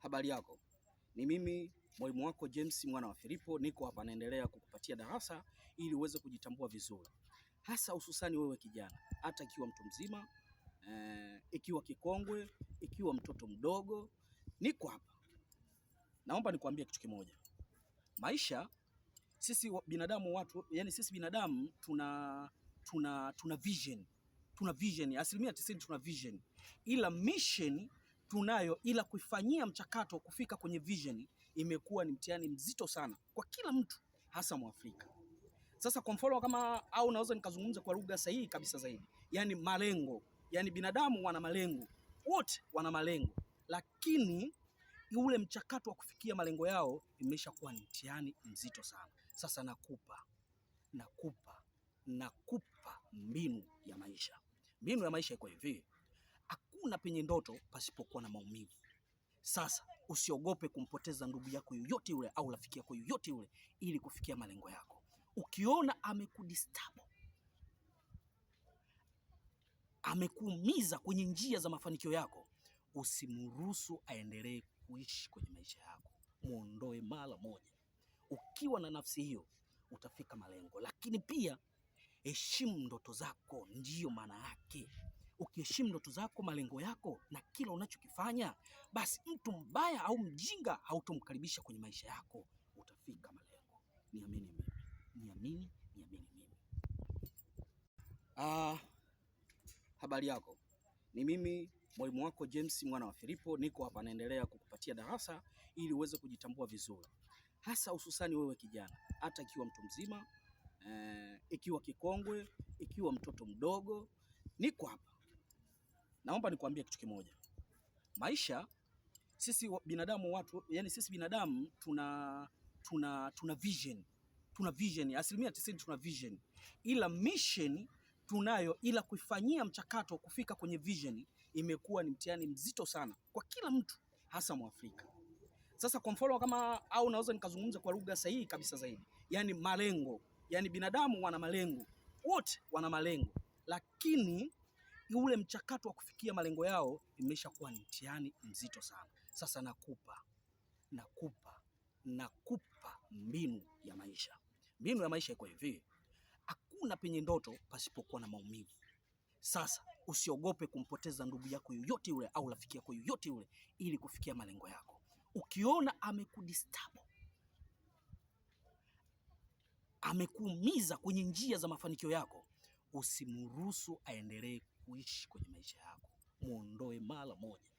Habari yako, ni mimi mwalimu wako James mwana wa Filipo. Niko hapa naendelea kukupatia darasa ili uweze kujitambua vizuri, hasa hususani wewe kijana, hata ikiwa mtu mzima, ikiwa kikongwe, ikiwa mtoto mdogo, niko hapa. Naomba nikwambie kitu kimoja. Maisha, sisi binadamu sisi binadamu tuna vision. Tuna vision, asilimia 90 tuna vision. Ila mission tunayo, ila kuifanyia mchakato kufika kwenye vision imekuwa ni mtihani mzito sana kwa kila mtu, hasa Mwafrika. Sasa kwa mfano au naweza nikazungumza kwa lugha sahihi kabisa zaidi, yani malengo, yani binadamu wana malengo, wote wana malengo, lakini ule mchakato wa kufikia malengo yao imeshakuwa ni mtihani mzito sana. Sasa nakupa mbinu ya maisha. Mbinu ya maisha iko hivi: hakuna penye ndoto pasipokuwa na maumivu. Sasa usiogope kumpoteza ndugu yako yoyote yule au rafiki yako yoyote yule ili kufikia malengo yako. Ukiona amekudisturb, amekuumiza kwenye njia za mafanikio yako, usimruhusu aendelee kuishi kwenye maisha yako. Muondoe mara moja. Ukiwa na nafsi hiyo utafika malengo, lakini pia heshimu ndoto zako. Ndiyo maana yake. Ukiheshimu ndoto zako, malengo yako na kila unachokifanya, basi mtu mbaya au mjinga hautomkaribisha kwenye maisha yako, utafika malengo. Niamini mimi. Habari yako, ni mimi mwalimu wako James mwana wa Filipo. Niko hapa naendelea kukupatia darasa ili uweze kujitambua vizuri, hasa hususani wewe kijana, hata ikiwa mtu mzima, ikiwa kikongwe, ikiwa mtoto mdogo, niko hapa. Naomba nikwambie kitu kimoja. Maisha, sisi binadamu sisi binadamu tuna vision. Tuna vision, asilimia 90 tuna vision. Ila mission tunayo, ila kuifanyia mchakato kufika kwenye vision imekuwa ni mtihani mzito sana kwa kila mtu, hasa Mwafrika. Sasa kwa mfano au naweza nikazungumza kwa lugha sahihi kabisa zaidi, yani malengo, yani binadamu wana malengo, wote wana malengo, lakini ule mchakato wa kufikia malengo yao imeshakuwa ni mtihani mzito sana. Sasa nakupa mbinu ya maisha. Mbinu ya maisha iko hivi: hakuna penye ndoto pasipokuwa na maumivu. Sasa usiogope kumpoteza ndugu yako yoyote yule au rafiki yako yoyote yule ili kufikia malengo yako. Ukiona amekudisturb, amekuumiza kwenye njia za mafanikio yako, usimruhusu aendelee kuishi kwenye maisha yako. Muondoe mara moja.